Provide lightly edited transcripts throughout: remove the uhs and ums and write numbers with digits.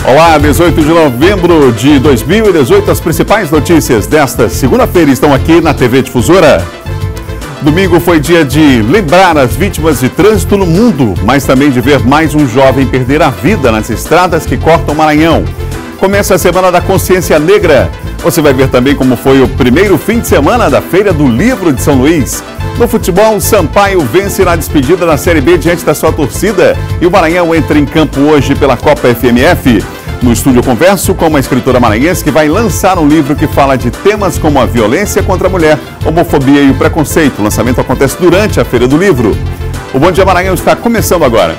Olá, 18 de novembro de 2018, as principais notícias desta segunda-feira estão aqui na TV Difusora. Domingo foi dia de lembrar as vítimas de trânsito no mundo, mas também de ver mais um jovem perder a vida nas estradas que cortam o Maranhão. Começa a Semana da Consciência Negra. Você vai ver também como foi o primeiro fim de semana da Feira do Livro de São Luís. No futebol, Sampaio vence na despedida da Série B diante da sua torcida e o Maranhão entra em campo hoje pela Copa FMF. No estúdio eu converso com uma escritora maranhense que vai lançar um livro que fala de temas como a violência contra a mulher, homofobia e o preconceito. O lançamento acontece durante a Feira do Livro. O Bom Dia Maranhão está começando agora.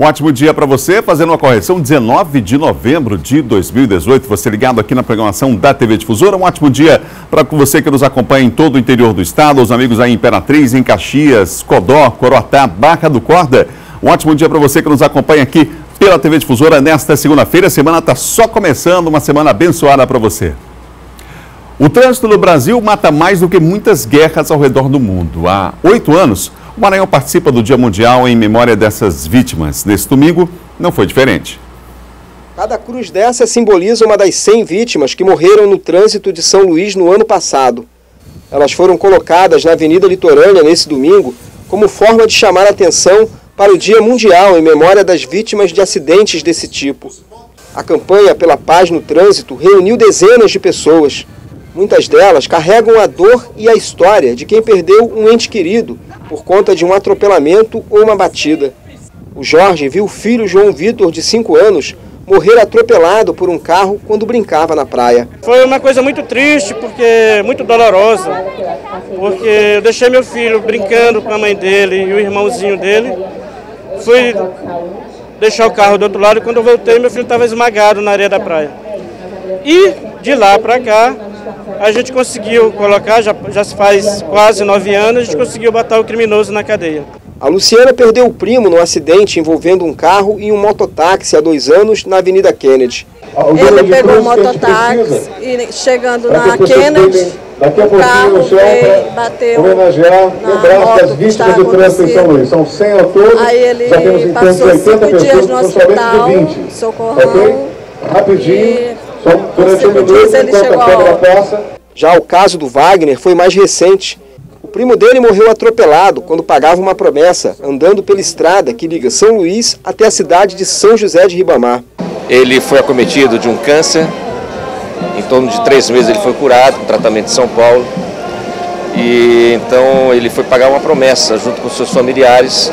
Um ótimo dia para você, fazendo uma correção, 19 de novembro de 2018, você ligado aqui na programação da TV Difusora. Um ótimo dia para você que nos acompanha em todo o interior do estado, os amigos aí em Imperatriz, em Caxias, Codó, Coroatá, Barra do Corda. Um ótimo dia para você que nos acompanha aqui pela TV Difusora nesta segunda-feira. A semana está só começando, uma semana abençoada para você. O trânsito no Brasil mata mais do que muitas guerras ao redor do mundo. Há 8 anos, o Maranhão participa do Dia Mundial em memória dessas vítimas. Nesse domingo, não foi diferente. Cada cruz dessa simboliza uma das 100 vítimas que morreram no trânsito de São Luís no ano passado. Elas foram colocadas na Avenida Litorânea nesse domingo como forma de chamar a atenção para o Dia Mundial em memória das vítimas de acidentes desse tipo. A campanha pela paz no trânsito reuniu dezenas de pessoas. Muitas delas carregam a dor e a história de quem perdeu um ente querido por conta de um atropelamento ou uma batida. O Jorge viu o filho João Vitor, de 5 anos, morrer atropelado por um carro quando brincava na praia. Foi uma coisa muito triste, muito dolorosa, porque eu deixei meu filho brincando com a mãe dele e o irmãozinho dele. Fui deixar o carro do outro lado e quando eu voltei, meu filho estava esmagado na areia da praia. E de lá para cá, a gente conseguiu colocar, já se faz quase 9 anos, a gente conseguiu botar o criminoso na cadeia. A Luciana perdeu o primo no acidente envolvendo um carro e um mototáxi há 2 anos na Avenida Kennedy. Ele pegou o mototáxi e chegando na Kennedy, o carro veio, bateu na moto que estava acontecendo. São 100 ao todo, aí ele passou 5 dias no hospital, socorrão, rapidinho. Durante um minuto, ele chegou a passa. Já o caso do Wagner foi mais recente. O primo dele morreu atropelado quando pagava uma promessa, andando pela estrada que liga São Luís até a cidade de São José de Ribamar. Ele foi acometido de um câncer, em torno de 3 meses ele foi curado, com tratamento em São Paulo. E então ele foi pagar uma promessa junto com seus familiares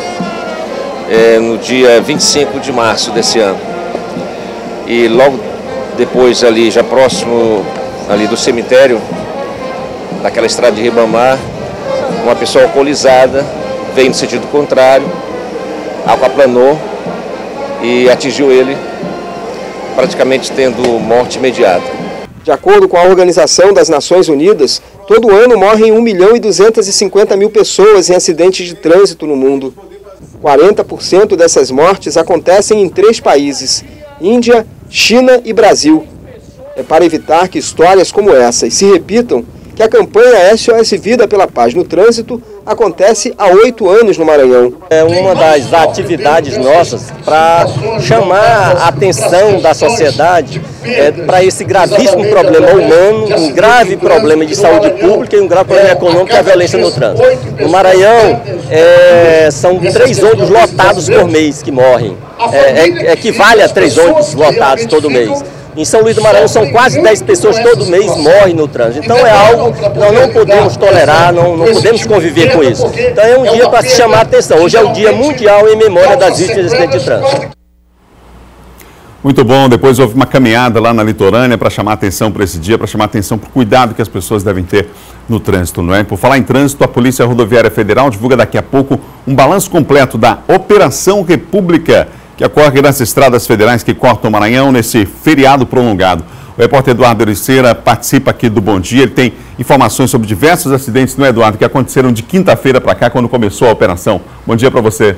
no dia 25 de março desse ano. E logo depois ali, já próximo ali do cemitério, daquela estrada de Ribamar, uma pessoa alcoolizada veio no sentido contrário, aquaplanou e atingiu ele, praticamente tendo morte imediata. De acordo com a Organização das Nações Unidas, todo ano morrem 1.250.000 pessoas em acidentes de trânsito no mundo. 40% dessas mortes acontecem em 3 países: Índia, China e Brasil. É para evitar que histórias como essas se repitam que a campanha SOS Vida pela Paz no Trânsito acontece há 8 anos no Maranhão. É uma das atividades nossas para chamar a atenção da sociedade para esse gravíssimo problema humano, um grave problema de saúde pública e um grave problema econômico, que é a violência no trânsito. No Maranhão, são 3 ônibus lotados por mês que morrem. Equivale a 3 ônibus lotados todo mês. Em São Luís do Maranhão são quase 10 pessoas todo mês morrem no trânsito. Então é algo que nós não podemos tolerar, não podemos conviver com isso. Então é um dia para se chamar a atenção. Hoje é o Dia Mundial em memória das vítimas de acidente de trânsito. Muito bom, depois houve uma caminhada lá na Litorânea para chamar a atenção para esse dia, para chamar a atenção para o cuidado que as pessoas devem ter no trânsito, não é? Por falar em trânsito, a Polícia Rodoviária Federal divulga daqui a pouco um balanço completo da Operação República, que ocorre nas estradas federais que cortam o Maranhão nesse feriado prolongado. O repórter Eduardo Ericeira participa aqui do Bom Dia. Ele tem informações sobre diversos acidentes, não é, Eduardo, que aconteceram de quinta-feira para cá, quando começou a operação. Bom dia para você.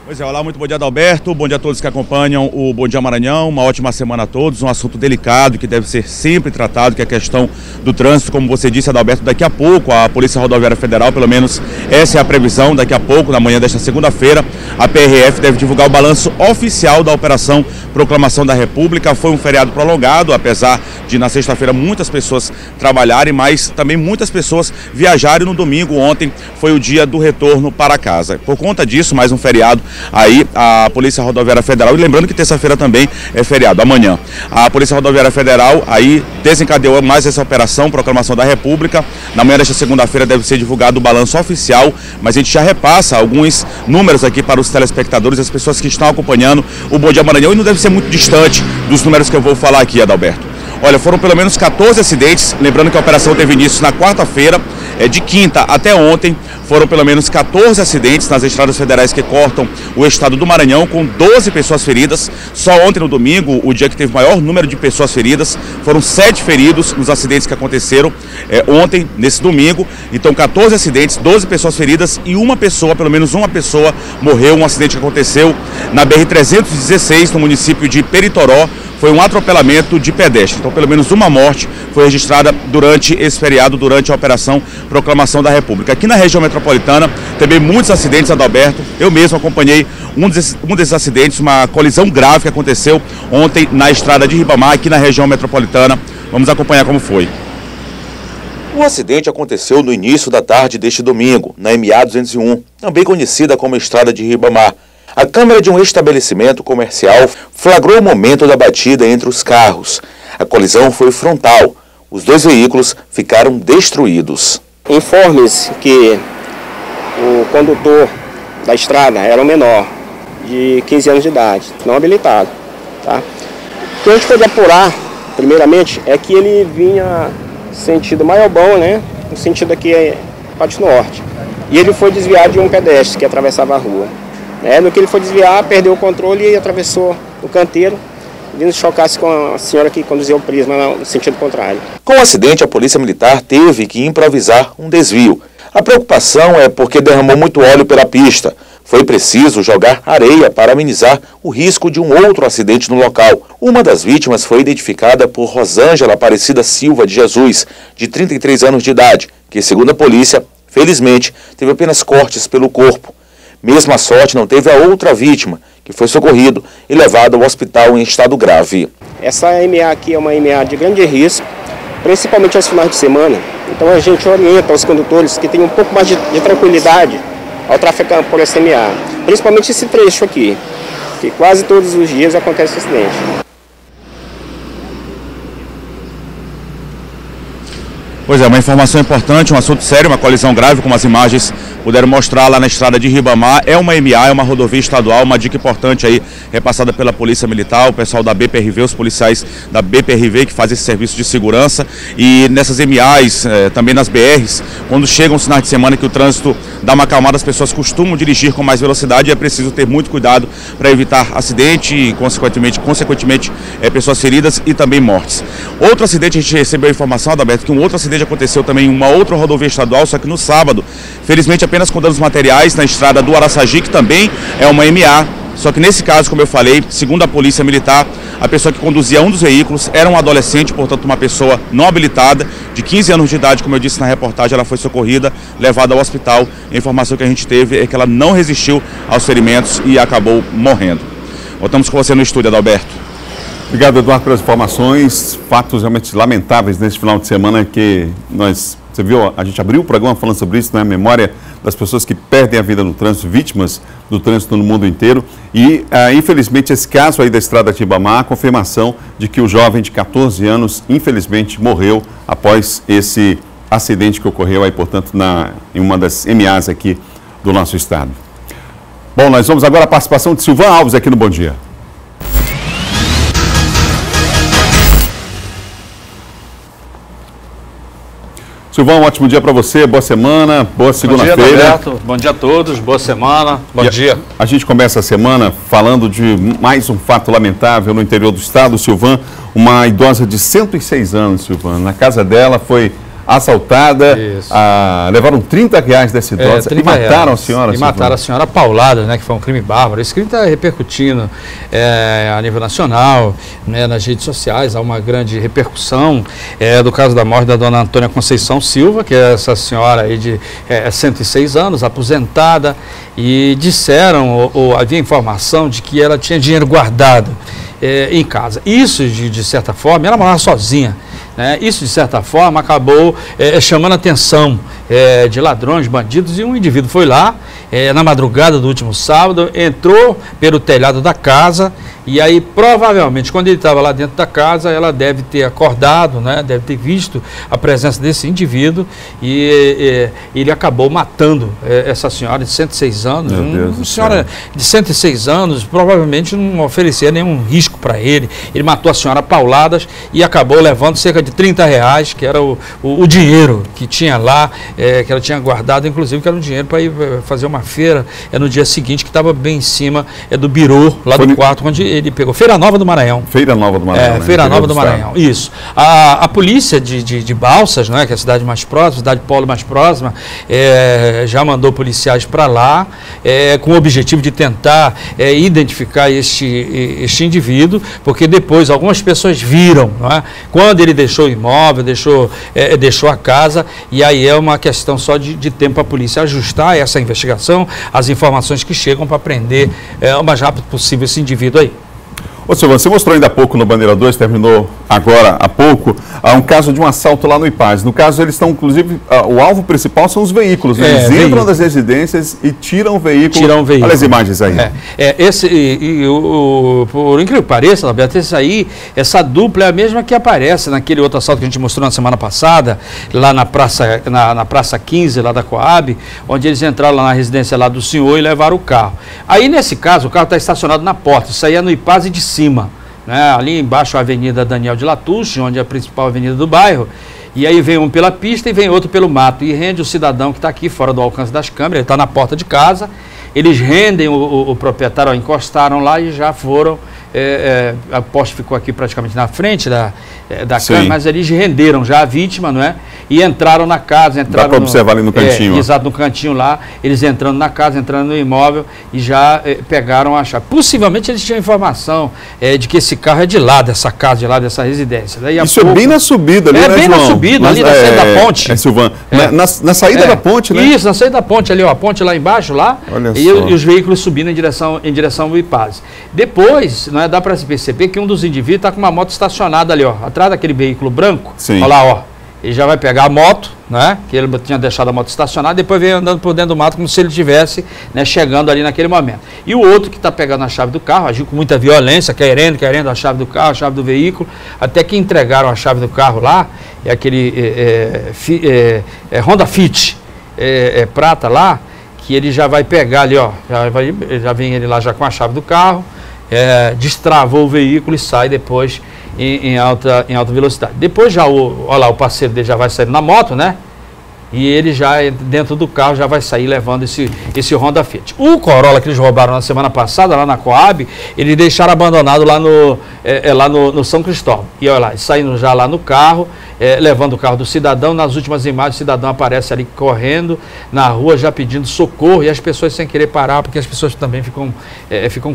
Pois é, olá, muito bom dia, Adalberto, bom dia a todos que acompanham o Bom Dia Maranhão, uma ótima semana a todos, um assunto delicado que deve ser sempre tratado, que é a questão do trânsito, como você disse, Adalberto, daqui a pouco a Polícia Rodoviária Federal, pelo menos essa é a previsão, daqui a pouco, na manhã desta segunda-feira, a PRF deve divulgar o balanço oficial da Operação Proclamação da República. Foi um feriado prolongado, apesar de na sexta-feira muitas pessoas trabalharem, mas também muitas pessoas viajarem no domingo. Ontem foi o dia do retorno para casa. Por conta disso, mais um feriado aí a Polícia Rodoviária Federal, e lembrando que terça-feira também é feriado, amanhã. A Polícia Rodoviária Federal aí desencadeou mais essa operação, Proclamação da República. Na manhã desta segunda-feira deve ser divulgado o balanço oficial, mas a gente já repassa alguns números aqui para os telespectadores, as pessoas que estão acompanhando o Bom Dia Maranhão, e não deve ser muito distante dos números que eu vou falar aqui, Adalberto. Olha, foram pelo menos 14 acidentes, lembrando que a operação teve início na quarta-feira, de quinta até ontem, foram pelo menos 14 acidentes nas estradas federais que cortam o estado do Maranhão, com 12 pessoas feridas. Só ontem, no domingo, o dia que teve maior número de pessoas feridas, foram 7 feridos nos acidentes que aconteceram ontem, nesse domingo. Então, 14 acidentes, 12 pessoas feridas e uma pessoa, pelo menos uma pessoa, morreu. Um acidente que aconteceu na BR-316, no município de Peritoró. Foi um atropelamento de pedestre. Então, pelo menos uma morte foi registrada durante esse feriado, durante a Operação Proclamação da República. Aqui na região metropolitana, também muitos acidentes, Adalberto. Eu mesmo acompanhei um desses acidentes, uma colisão grave que aconteceu ontem na estrada de Ribamar, aqui na região metropolitana. Vamos acompanhar como foi. O acidente aconteceu no início da tarde deste domingo, na MA 201, também conhecida como Estrada de Ribamar. A câmera de um estabelecimento comercial flagrou o momento da batida entre os carros. A colisão foi frontal. Os 2 veículos ficaram destruídos. Informe-se que o condutor da estrada era um menor, de 15 anos de idade, não habilitado. Tá? O que a gente pode apurar, primeiramente, é que ele vinha sentido Maiobão, né? No sentido aqui é Parte Norte. E ele foi desviar de um pedestre que atravessava a rua. No que ele foi desviar, perdeu o controle e atravessou o canteiro, vindo chocar-se com a senhora que conduziu o Prisma no sentido contrário. Com o acidente, a Polícia Militar teve que improvisar um desvio. A preocupação é porque derramou muito óleo pela pista. Foi preciso jogar areia para amenizar o risco de um outro acidente no local. Uma das vítimas foi identificada por Rosângela Aparecida Silva de Jesus, de 33 anos de idade, que, segundo a polícia, felizmente, teve apenas cortes pelo corpo. Mesmo a sorte, não teve a outra vítima, que foi socorrido e levado ao hospital em estado grave. Essa MA aqui é uma MA de grande risco, principalmente aos finais de semana. Então a gente orienta os condutores que tenham um pouco mais de tranquilidade ao trafegar por essa MA. Principalmente esse trecho aqui, que quase todos os dias acontece acidente. Pois é, uma informação importante, um assunto sério, uma colisão grave, como as imagens puderam mostrar lá na estrada de Ribamar. É uma MA, é uma rodovia estadual, uma dica importante aí, repassada pela Polícia Militar, o pessoal da BPRV, os policiais da BPRV que fazem esse serviço de segurança. E nessas MAs, também nas BRs, quando chegam os finais de semana que o trânsito dá uma acalmada, as pessoas costumam dirigir com mais velocidade e é preciso ter muito cuidado para evitar acidente e, consequentemente, pessoas feridas e também mortes. Outro acidente, a gente recebeu a informação, Adalberto, que um outro acidente aconteceu também em uma outra rodovia estadual, só que no sábado, felizmente apenas com danos materiais, na estrada do Araçagi, que também é uma MA, só que nesse caso, como eu falei, segundo a Polícia Militar, a pessoa que conduzia um dos veículos era um adolescente, portanto uma pessoa não habilitada, de 15 anos de idade, como eu disse na reportagem, ela foi socorrida, levada ao hospital. A informação que a gente teve é que ela não resistiu aos ferimentos e acabou morrendo. Voltamos com você no estúdio, Adalberto. Obrigado, Eduardo, pelas informações. Fatos realmente lamentáveis neste final de semana que você viu, a gente abriu o programa falando sobre isso, né? A memória das pessoas que perdem a vida no trânsito, vítimas do trânsito no mundo inteiro. E, infelizmente, esse caso aí da estrada de Ribamar, a confirmação de que o jovem de 14 anos, infelizmente, morreu após esse acidente que ocorreu aí, portanto, em uma das MAs aqui do nosso estado. Bom, nós vamos agora à participação de Silvan Alves aqui no Bom Dia. Silvão, um ótimo dia para você, boa semana, boa segunda-feira. Bom dia, Roberto. Bom dia a todos, boa semana, bom dia. A gente começa a semana falando de mais um fato lamentável no interior do estado, Silvan. Uma idosa de 106 anos, Silvan, na casa dela foi assaltada, levaram R$30 dessa idosa e mataram a senhora. E mataram a senhora paulada, né, que foi um crime bárbaro. Esse crime está repercutindo a nível nacional, né, nas redes sociais, há uma grande repercussão do caso da morte da dona Antônia Conceição Silva, que é essa senhora aí de 106 anos, aposentada, e disseram, ou havia informação de que ela tinha dinheiro guardado em casa. Isso, de certa forma, ela morava sozinha. Isso, de certa forma, acabou chamando a atenção de ladrões, bandidos, e um indivíduo foi lá, na madrugada do último sábado, entrou pelo telhado da casa, e aí, provavelmente, quando ele estava lá dentro da casa, ela deve ter acordado, né, deve ter visto a presença desse indivíduo, e ele acabou matando essa senhora de 106 anos. Uma senhora de 106 anos, provavelmente não oferecia nenhum risco para ele. Ele matou a senhora pauladas e acabou levando cerca de R$30, que era o dinheiro que tinha lá, que ela tinha guardado, inclusive que era um dinheiro para ir fazer uma feira no dia seguinte, que estava bem em cima do birô, lá do quarto, onde ele pegou. Feira Nova do Maranhão. Feira Nova do Maranhão. Né? Feira Nova do Maranhão, isso. A polícia de Balsas, né, que é a cidade mais próxima, cidade polo mais próxima, já mandou policiais para lá, com o objetivo de tentar identificar este indivíduo, porque depois algumas pessoas viram, não é? Quando ele deixou o imóvel, deixou a casa, e aí é uma questão só de tempo para a polícia ajustar essa investigação, as informações que chegam para prender o mais rápido possível esse indivíduo aí. Ô Silvano, você mostrou ainda há pouco no Bandeira 2, terminou agora há pouco, um caso de um assalto lá no IPAZ. No caso, eles estão, inclusive, o alvo principal são os veículos, né? Eles entram das residências e tiram o veículo. Olha as imagens aí. Por incrível que pareça, Alberto, essa dupla é a mesma que aparece naquele outro assalto que a gente mostrou na semana passada, lá na Praça 15, lá da Coab, onde eles entraram lá na residência lá do senhor e levaram o carro. Aí, nesse caso, o carro está estacionado na porta, isso aí é no IPAZ de cima, né? Ali embaixo a Avenida Daniel de Latouche, onde é a principal avenida do bairro, e aí vem um pela pista e vem outro pelo mato, e rende o cidadão que está aqui fora do alcance das câmeras, ele está na porta de casa, eles rendem o proprietário, encostaram lá e já foram, a poste ficou aqui praticamente na frente da câmera, mas eles renderam já a vítima, não é? E entraram na casa, dá para observar ali no cantinho. Exato, no cantinho lá, eles entrando na casa, entrando no imóvel e já pegaram a chave. Possivelmente eles tinham informação de que esse carro é de lá, dessa casa, de lá, dessa residência. Daí isso é bem na subida ali, né, bem João? Na subida, ali na saída da ponte. Silvano, na saída da ponte, né? Isso, na saída da ponte ali, ó, a ponte lá embaixo, lá, e os veículos subindo em direção ao IPAZ. Depois, não é, dá para se perceber que um dos indivíduos está com uma moto estacionada ali, ó, atrás daquele veículo branco. Olha lá, ó. Ele já vai pegar a moto, né? Que ele tinha deixado a moto estacionada, depois veio andando por dentro do mato como se ele estivesse, né, chegando ali naquele momento. E o outro que está pegando a chave do carro, agiu com muita violência, querendo a chave do carro, a chave do veículo, até que entregaram a chave do carro lá, aquele Honda Fit prata lá, que ele já vai pegar ali, ó, já vem ele lá já com a chave do carro, destravou o veículo e sai depois em alta velocidade. Depois já olha lá, o parceiro dele já vai sair na moto, né? E ele já dentro do carro já vai sair levando esse Honda Fit. O Corolla que eles roubaram na semana passada lá na Coab, eles deixaram abandonado lá no São Cristóvão. E olha lá, saindo já lá no carro, levando o carro do cidadão. Nas últimas imagens o cidadão aparece ali correndo na rua já pedindo socorro, e as pessoas sem querer parar, porque as pessoas também ficam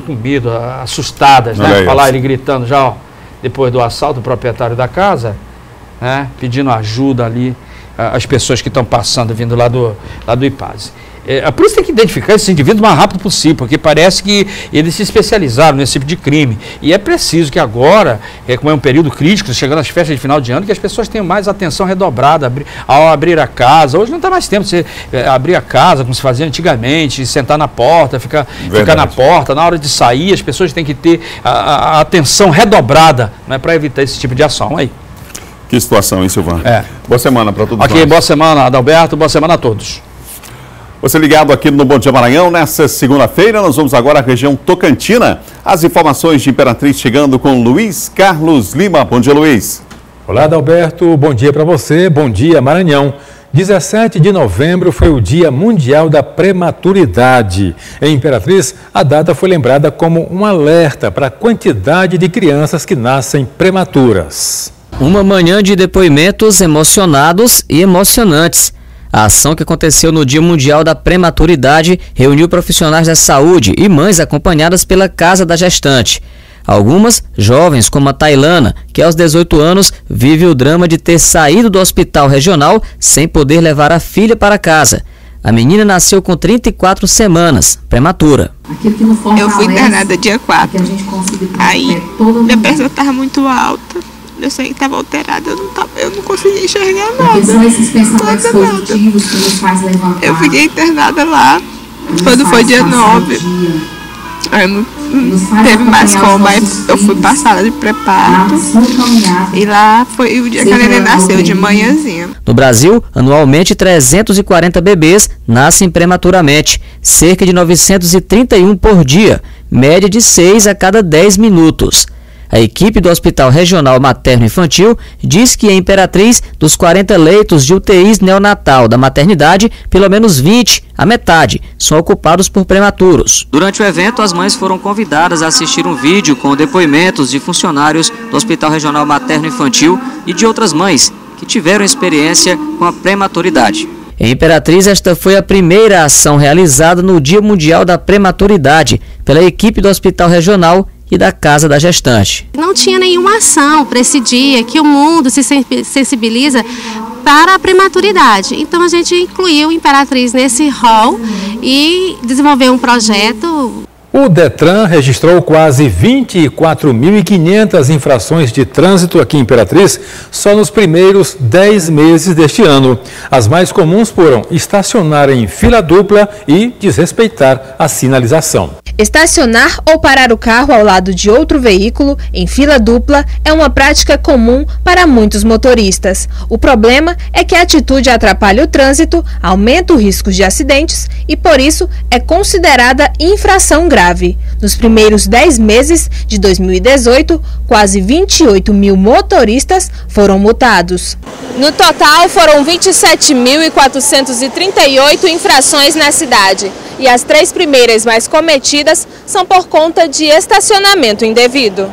com medo, assustadas, né? Olha lá ele gritando já, ó, depois do assalto, o proprietário da casa, né, pedindo ajuda ali as pessoas que estão passando, vindo lá do IPAZ. A polícia tem que identificar esses indivíduos o mais rápido possível, porque parece que eles se especializaram nesse tipo de crime. E é preciso que agora, como é um período crítico, chegando às festas de final de ano, que as pessoas tenham mais atenção redobrada ao abrir a casa. Hoje não está mais tempo de você abrir a casa, como se fazia antigamente, sentar na porta, ficar na porta. Na hora de sair, as pessoas têm que ter a atenção redobrada, né, para evitar esse tipo de ação aí. Que situação, hein, Silvano? Boa semana para todos nós. Boa semana, Adalberto, boa semana a todos. Você ligado aqui no Bom Dia Maranhão, nessa segunda-feira, nós vamos agora à região Tocantina. As informações de Imperatriz chegando com Luiz Carlos Lima. Bom dia, Luiz. Olá, Adalberto, bom dia para você, bom dia, Maranhão. 17 de novembro foi o Dia Mundial da Prematuridade. Em Imperatriz, a data foi lembrada como um alerta para a quantidade de crianças que nascem prematuras. Uma manhã de depoimentos emocionados e emocionantes. A ação que aconteceu no Dia Mundial da Prematuridade reuniu profissionais da saúde e mães acompanhadas pela Casa da Gestante. Algumas jovens, como a Tailana, que aos 18 anos vive o drama de ter saído do hospital regional sem poder levar a filha para casa. A menina nasceu com 34 semanas, prematura. Eu fui internada dia 4. Aí, minha pressão estava muito alta. Eu sei que estava alterada, eu não conseguia enxergar nada. São esses pensamentos positivos que nos faz levantar. Eu fiquei internada lá, quando foi dia 9. Aí não teve mais como, aí eu fui para a sala de preparo. E lá foi o dia que a neném nasceu, de manhãzinha. No Brasil, anualmente 340 bebês nascem prematuramente, cerca de 931 por dia, média de 6 a cada 10 minutos. A equipe do Hospital Regional Materno-Infantil diz que em Imperatriz, dos 40 leitos de UTIs neonatal da maternidade, pelo menos 20, a metade, são ocupados por prematuros. Durante o evento, as mães foram convidadas a assistir um vídeo com depoimentos de funcionários do Hospital Regional Materno-Infantil e de outras mães que tiveram experiência com a prematuridade. Em Imperatriz, esta foi a primeira ação realizada no Dia Mundial da Prematuridade pela equipe do Hospital Regional e da Casa da Gestante. Não tinha nenhuma ação para esse dia que o mundo se sensibiliza para a prematuridade. Então a gente incluiu Imperatriz nesse rol e desenvolveu um projeto. O Detran registrou quase 24.500 infrações de trânsito aqui em Imperatriz só nos primeiros 10 meses deste ano. As mais comuns foram estacionar em fila dupla e desrespeitar a sinalização. Estacionar ou parar o carro ao lado de outro veículo em fila dupla é uma prática comum para muitos motoristas. O problema é que a atitude atrapalha o trânsito, aumenta o risco de acidentes e, por isso, é considerada infração grave. Nos primeiros 10 meses de 2018, quase 28 mil motoristas foram multados. No total, foram 27.438 infrações na cidade. E as 3 primeiras mais cometidas são por conta de estacionamento indevido.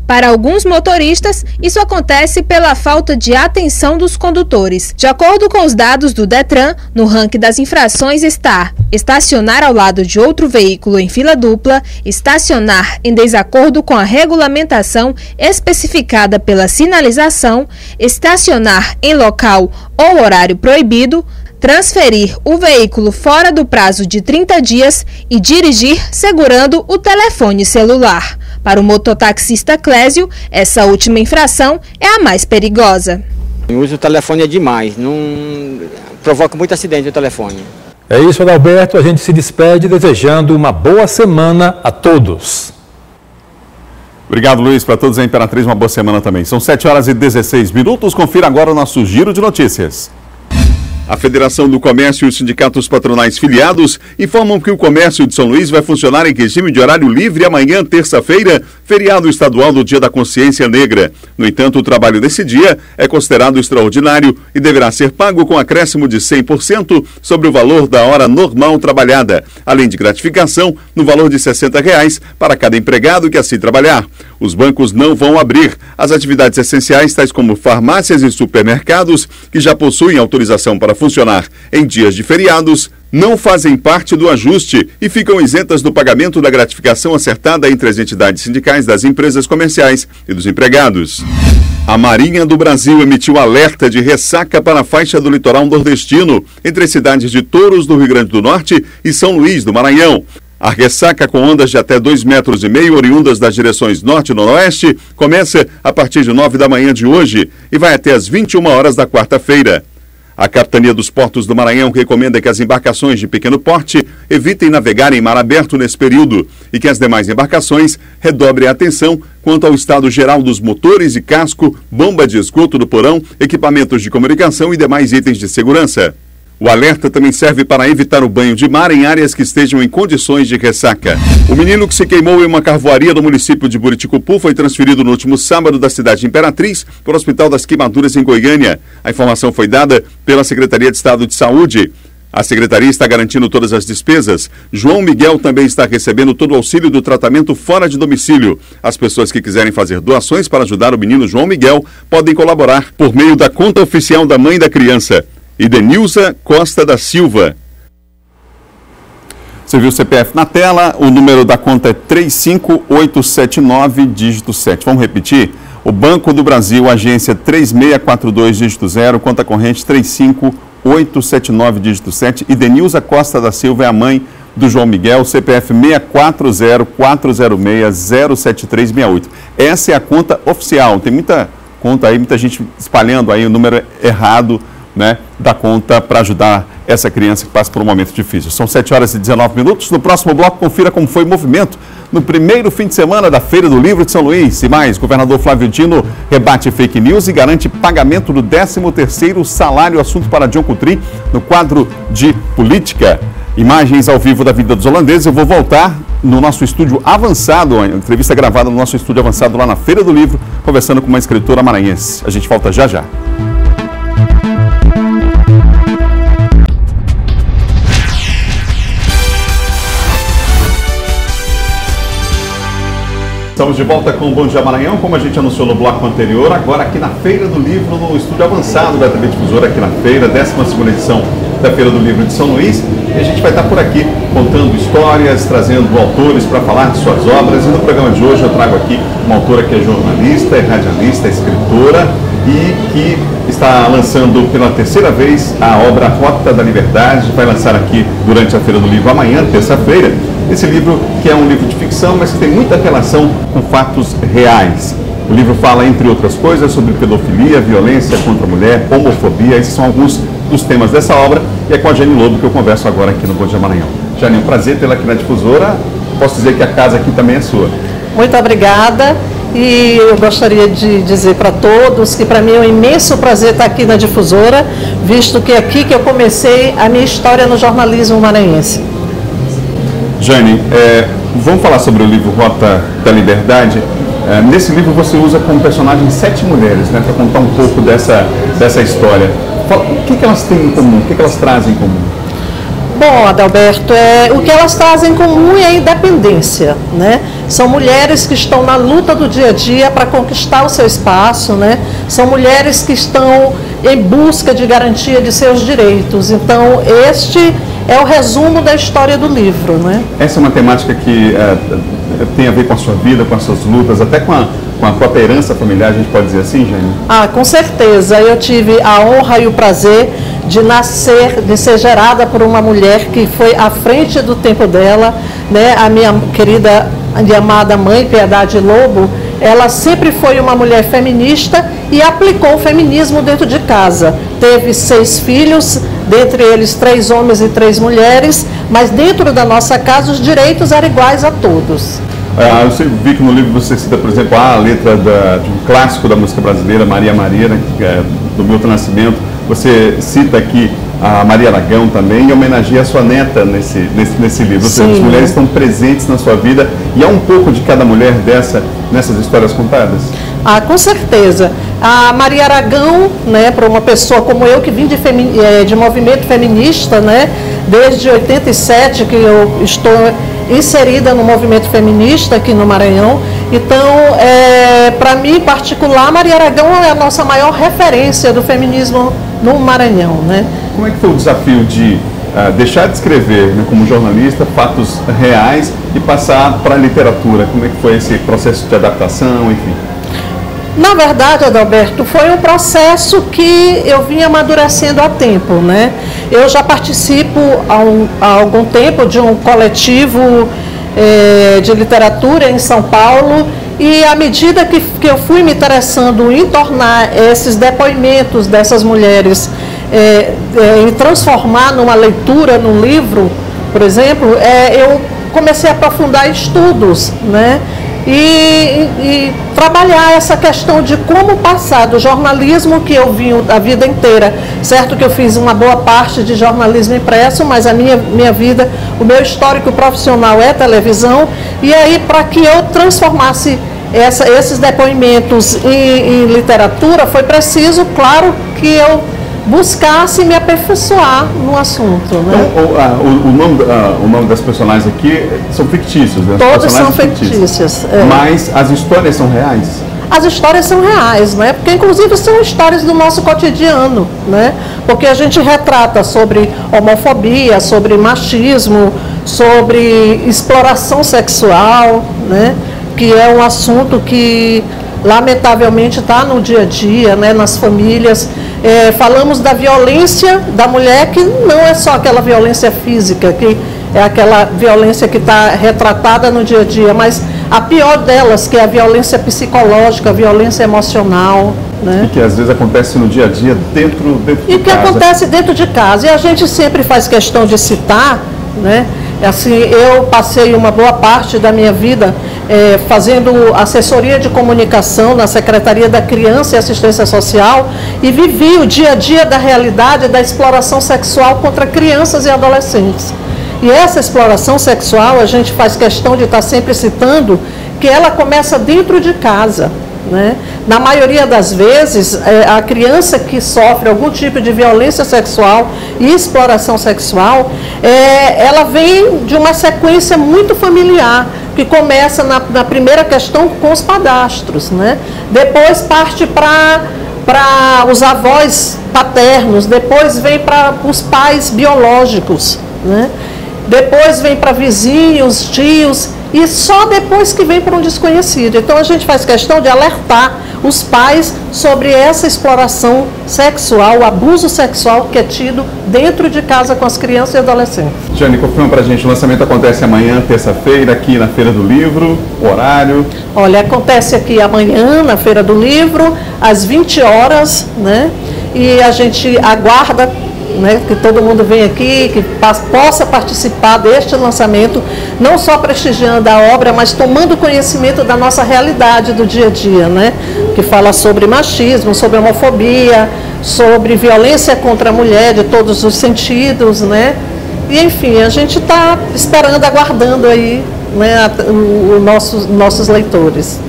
Para alguns motoristas, isso acontece pela falta de atenção dos condutores. De acordo com os dados do Detran, no ranking das infrações está estacionar ao lado de outro veículo em fila dupla, estacionar em desacordo com a regulamentação especificada pela sinalização, estacionar em local ou horário proibido, transferir o veículo fora do prazo de 30 dias e dirigir segurando o telefone celular. Para o mototaxista Clésio, essa última infração é a mais perigosa. O uso do telefone é demais, não provoca muito acidente no telefone. É isso, Adalberto. A gente se despede desejando uma boa semana a todos. Obrigado, Luiz. Para todos a Imperatriz, uma boa semana também. São 7h16. Confira agora o nosso giro de notícias. A Federação do Comércio e os sindicatos patronais filiados informam que o comércio de São Luís vai funcionar em regime de horário livre amanhã, terça-feira, feriado estadual do Dia da Consciência Negra. No entanto, o trabalho desse dia é considerado extraordinário e deverá ser pago com acréscimo de 100% sobre o valor da hora normal trabalhada, além de gratificação no valor de R$ 60 para cada empregado que assim trabalhar. Os bancos não vão abrir. As atividades essenciais, tais como farmácias e supermercados, que já possuem autorização para funcionar em dias de feriados, não fazem parte do ajuste e ficam isentas do pagamento da gratificação acertada entre as entidades sindicais das empresas comerciais e dos empregados. A Marinha do Brasil emitiu alerta de ressaca para a faixa do litoral nordestino, entre as cidades de Touros, do Rio Grande do Norte, e São Luís, do Maranhão. A ressaca com ondas de até 2,5 metros, oriundas das direções norte e noroeste, começa a partir de 9 da manhã de hoje e vai até as 21 horas da quarta-feira. A Capitania dos Portos do Maranhão recomenda que as embarcações de pequeno porte evitem navegar em mar aberto nesse período e que as demais embarcações redobrem a atenção quanto ao estado geral dos motores e casco, bomba de esgoto do porão, equipamentos de comunicação e demais itens de segurança. O alerta também serve para evitar o banho de mar em áreas que estejam em condições de ressaca. O menino que se queimou em uma carvoaria do município de Buriticupu foi transferido no último sábado da cidade de Imperatriz para o Hospital das Queimaduras em Goiânia. A informação foi dada pela Secretaria de Estado de Saúde. A secretaria está garantindo todas as despesas. João Miguel também está recebendo todo o auxílio do tratamento fora de domicílio. As pessoas que quiserem fazer doações para ajudar o menino João Miguel podem colaborar por meio da conta oficial da mãe da criança, Idenilza Costa da Silva. Você viu o CPF na tela, o número da conta é 35879, dígito 7. Vamos repetir? O Banco do Brasil, agência 3642, dígito 0, conta corrente 35879, dígito 7. Idenilza Costa da Silva é a mãe do João Miguel, CPF 64040607368. Essa é a conta oficial. Tem muita conta aí, muita gente espalhando aí o número errado, né, da conta para ajudar essa criança que passa por um momento difícil. São 7h19. No próximo bloco, confira como foi o movimento no primeiro fim de semana da Feira do Livro de São Luís. E mais, governador Flávio Dino rebate fake news e garante pagamento do 13º salário. Assunto para John Coutrin no quadro de política. Imagens ao vivo da vida dos holandeses. Eu vou voltar no nosso estúdio avançado, a entrevista gravada no nosso estúdio avançado lá na Feira do Livro, conversando com uma escritora maranhense. A gente volta já já. Estamos de volta com o Bom Dia Maranhão, como a gente anunciou no bloco anterior, agora aqui na Feira do Livro, no estúdio avançado da TV Difusora, aqui na feira, 12ª edição da Feira do Livro de São Luís. E a gente vai estar por aqui contando histórias, trazendo autores para falar de suas obras. E no programa de hoje eu trago aqui uma autora que é jornalista, é radialista, é escritora e que está lançando pela terceira vez a obra Rota da Liberdade. Vai lançar aqui durante a Feira do Livro amanhã, terça-feira. Esse livro que é um livro de ficção, mas que tem muita relação com fatos reais. O livro fala, entre outras coisas, sobre pedofilia, violência contra a mulher, homofobia. Esses são alguns dos temas dessa obra. E é com a Jane Lobo que eu converso agora aqui no Bom Dia Maranhão. Jane, é um prazer tê-la aqui na Difusora. Posso dizer que a casa aqui também é sua. Muito obrigada. E eu gostaria de dizer para todos que para mim é um imenso prazer estar aqui na Difusora, visto que é aqui que eu comecei a minha história no jornalismo maranhense. Jane, vamos falar sobre o livro Rota da Liberdade. Nesse livro você usa como personagem 7 mulheres, né, para contar um pouco dessa história. O que elas têm em comum? O que elas trazem em comum? Bom, Adalberto, o que elas trazem em comum é a independência, né? São mulheres que estão na luta do dia a dia para conquistar o seu espaço, né? São mulheres que estão em busca de garantia de seus direitos. Então, este é o resumo da história do livro, né? Essa é uma temática que tem a ver com a sua vida, com as suas lutas, até com a própria herança familiar, a gente pode dizer assim, Jane? Com certeza. Eu tive a honra e o prazer de nascer, de ser gerada por uma mulher que foi à frente do tempo dela, né? A minha querida e amada mãe, Piedade Lobo, ela sempre foi uma mulher feminista e aplicou o feminismo dentro de casa. Teve 6 filhos, dentre eles 3 homens e 3 mulheres, mas dentro da nossa casa os direitos eram iguais a todos. Eu vi que no livro você cita, por exemplo, a letra de um clássico da música brasileira, Maria Maria, né, do Milton Nascimento. Você cita aqui a Maria Aragão também e homenageia a sua neta nesse livro. Ou seja, as mulheres estão presentes na sua vida e há um pouco de cada mulher nessas histórias contadas? Com certeza. A Maria Aragão, né, para uma pessoa como eu que vim de movimento feminista, né, desde 87 que eu estou inserida no movimento feminista aqui no Maranhão. Então, para mim em particular, Maria Aragão é a nossa maior referência do feminismo no Maranhão, né? Como é que foi o desafio de deixar de escrever, né, como jornalista, fatos reais e passar para a literatura? Como é que foi esse processo de adaptação, enfim? Na verdade, Adalberto, foi um processo que eu vim amadurecendo há tempo, né? Eu já participo há algum tempo de um coletivo de literatura em São Paulo e à medida que eu fui me interessando em tornar esses depoimentos dessas mulheres, em transformar numa leitura, num livro, por exemplo, eu comecei a aprofundar estudos, né? E trabalhar essa questão de como passar do jornalismo que eu vim a vida inteira, certo que eu fiz uma boa parte de jornalismo impresso, mas a minha vida, o meu histórico profissional é televisão, e aí para que eu transformasse esses depoimentos em literatura, foi preciso, claro, que eu buscar me aperfeiçoar no assunto. Né? Então, o nome das personagens aqui são fictícios, né? Todos são fictícios. Mas as histórias são reais? As histórias são reais, né? Porque inclusive são histórias do nosso cotidiano, né? Porque a gente retrata sobre homofobia, sobre machismo, sobre exploração sexual, né? Que é um assunto que lamentavelmente está no dia a dia, né? Nas famílias. Falamos da violência da mulher, que não é só aquela violência física, que é aquela violência que está retratada no dia a dia, mas a pior delas, que é a violência psicológica, a violência emocional. Né? E que às vezes acontece no dia a dia dentro de casa. E que acontece dentro de casa. E a gente sempre faz questão de citar, né? Assim, eu passei uma boa parte da minha vida fazendo assessoria de comunicação na Secretaria da Criança e Assistência Social e vivi o dia a dia da realidade da exploração sexual contra crianças e adolescentes. E essa exploração sexual, a gente faz questão de estar sempre citando que ela começa dentro de casa. Né? Na maioria das vezes, a criança que sofre algum tipo de violência sexual e exploração sexual, ela vem de uma sequência muito familiar, que começa na primeira questão com os padastros, né? Depois parte para os avós paternos, depois vem para os pais biológicos, né? Depois vem para vizinhos, tios, e só depois que vem para um desconhecido. Então a gente faz questão de alertar os pais sobre essa exploração sexual, o abuso sexual que é tido dentro de casa com as crianças e adolescentes. Jane, confirma para a gente, o lançamento acontece amanhã, terça-feira, aqui na Feira do Livro, horário? Olha, acontece aqui amanhã na Feira do Livro, às 20 horas, né? E a gente aguarda, né, que todo mundo venha aqui, que possa participar deste lançamento, não só prestigiando a obra, mas tomando conhecimento da nossa realidade do dia a dia, né, que fala sobre machismo, sobre homofobia, sobre violência contra a mulher de todos os sentidos, né, e enfim, a gente está esperando, aguardando aí, né, os nossos leitores.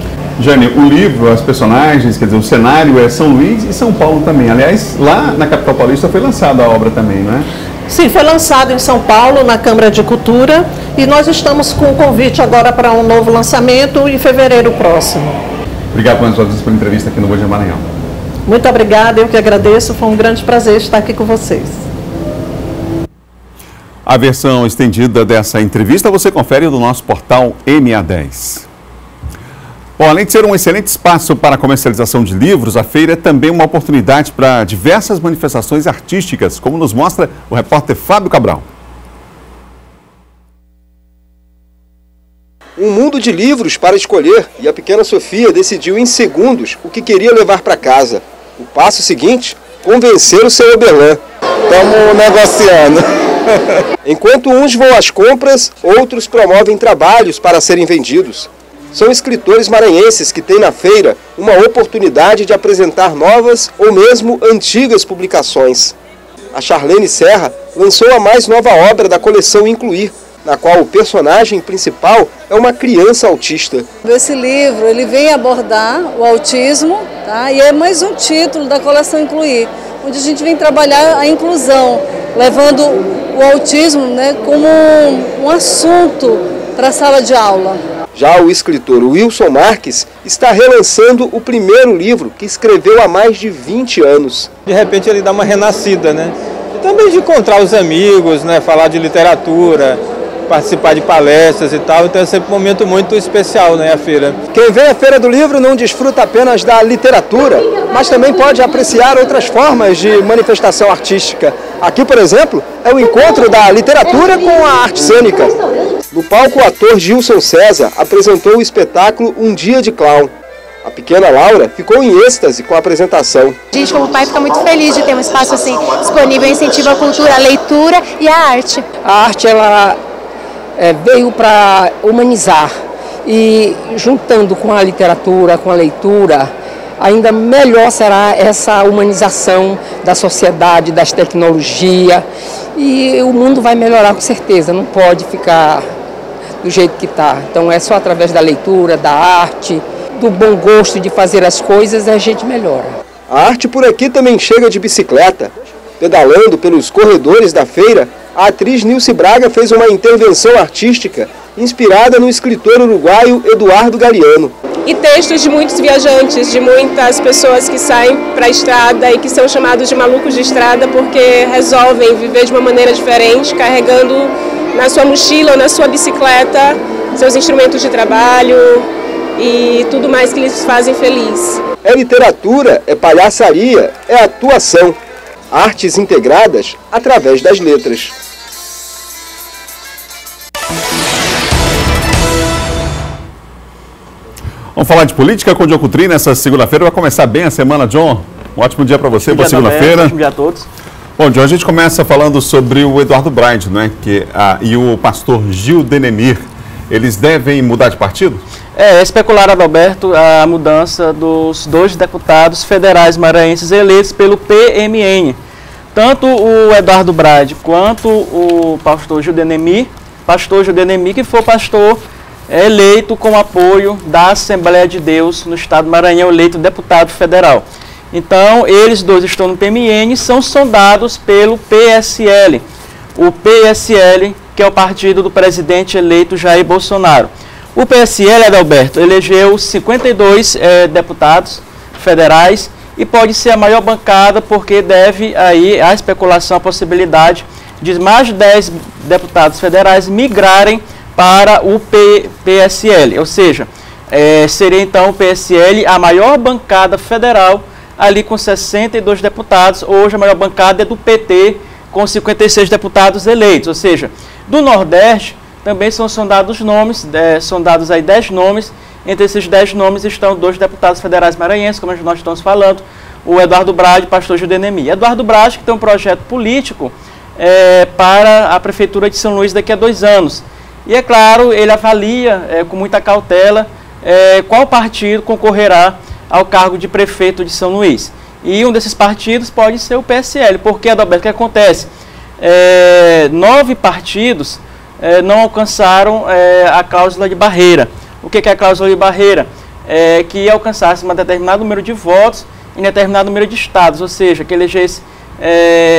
Jane, o livro, as personagens, quer dizer, o cenário é São Luís e São Paulo também. Aliás, lá na capital paulista foi lançada a obra também, não é? Sim, foi lançado em São Paulo, na Câmara de Cultura, e nós estamos com o convite agora para um novo lançamento em fevereiro próximo. Obrigado pela entrevista aqui no Bom Dia Maranhão. Muito obrigada, eu que agradeço, foi um grande prazer estar aqui com vocês. A versão estendida dessa entrevista você confere no nosso portal MA10. Bom, além de ser um excelente espaço para a comercialização de livros, a feira é também uma oportunidade para diversas manifestações artísticas, como nos mostra o repórter Fábio Cabral. Um mundo de livros para escolher e a pequena Sofia decidiu em segundos o que queria levar para casa. O passo seguinte, convencer o seu Oberlã. Estamos negociando. Enquanto uns vão às compras, outros promovem trabalhos para serem vendidos. São escritores maranhenses que têm na feira uma oportunidade de apresentar novas ou mesmo antigas publicações. A Charlene Serra lançou a mais nova obra da coleção Incluir, na qual o personagem principal é uma criança autista. Esse livro ele vem abordar o autismo, tá? E é mais um título da coleção Incluir, onde a gente vem trabalhar a inclusão, levando o autismo, né, como um assunto para a sala de aula. Já o escritor Wilson Marques está relançando o primeiro livro que escreveu há mais de 20 anos. De repente ele dá uma renascida, né? E também de encontrar os amigos, né? Falar de literatura, participar de palestras e tal, então é sempre um momento muito especial, né, a feira. Quem vem à Feira do Livro não desfruta apenas da literatura, mas também pode apreciar outras formas de manifestação artística. Aqui, por exemplo, é o encontro da literatura com a arte cênica. No palco, o ator Gilson César apresentou o espetáculo Um Dia de Clown. A pequena Laura ficou em êxtase com a apresentação. A gente, como pai, fica muito feliz de ter um espaço assim disponível, incentiva a cultura, a leitura e a arte. A arte, ela veio para humanizar e juntando com a literatura, com a leitura, ainda melhor será essa humanização da sociedade, das tecnologias, e o mundo vai melhorar com certeza, não pode ficar do jeito que está. Então é só através da leitura, da arte, do bom gosto de fazer as coisas, a gente melhora. A arte por aqui também chega de bicicleta. Pedalando pelos corredores da feira, a atriz Nilce Braga fez uma intervenção artística inspirada no escritor uruguaio Eduardo Galeano. E textos de muitos viajantes, de muitas pessoas que saem para a estrada e que são chamados de malucos de estrada porque resolvem viver de uma maneira diferente, carregando na sua mochila ou na sua bicicleta seus instrumentos de trabalho e tudo mais que lhes fazem feliz. É literatura, é palhaçaria, é atuação. Artes integradas através das letras. Vamos falar de política com o John Coutrin nessa segunda-feira. Vai começar bem a semana, John. Um ótimo dia para você, boa segunda-feira. Ótimo dia a todos. Bom, John, a gente começa falando sobre o Eduardo Braide, né? E o pastor Gil Denemir. Eles devem mudar de partido? É especular, Adalberto, a mudança dos 2 deputados federais maranhenses eleitos pelo PMN. Tanto o Eduardo Braide quanto o pastor Gil Denemir, que foi pastor eleito com apoio da Assembleia de Deus no estado do Maranhão, eleito deputado federal. Então, eles dois estão no PMN e são sondados pelo PSL. O PSL, que é o partido do presidente eleito Jair Bolsonaro. O PSL, Adalberto, elegeu 52 deputados federais e pode ser a maior bancada porque deve aí a especulação, a possibilidade de mais de 10 deputados federais migrarem para o PSL, ou seja, seria então o PSL a maior bancada federal ali com 62 deputados. Hoje a maior bancada é do PT com 56 deputados eleitos, ou seja, do Nordeste também são sondados nomes, sondados aí 10 nomes. Entre esses 10 nomes estão 2 deputados federais maranhenses, como nós estamos falando, o Eduardo Braide e o pastor Gil Denemir. Eduardo Braide, que tem um projeto político para a Prefeitura de São Luís daqui a 2 anos. E é claro, ele avalia com muita cautela qual partido concorrerá ao cargo de prefeito de São Luís. E um desses partidos pode ser o PSL, porque, Adalberto, o que acontece? 9 partidos não alcançaram a cláusula de barreira. O que é a cláusula de barreira? Que alcançasse um determinado número de votos em determinado número de estados, ou seja, que elegesse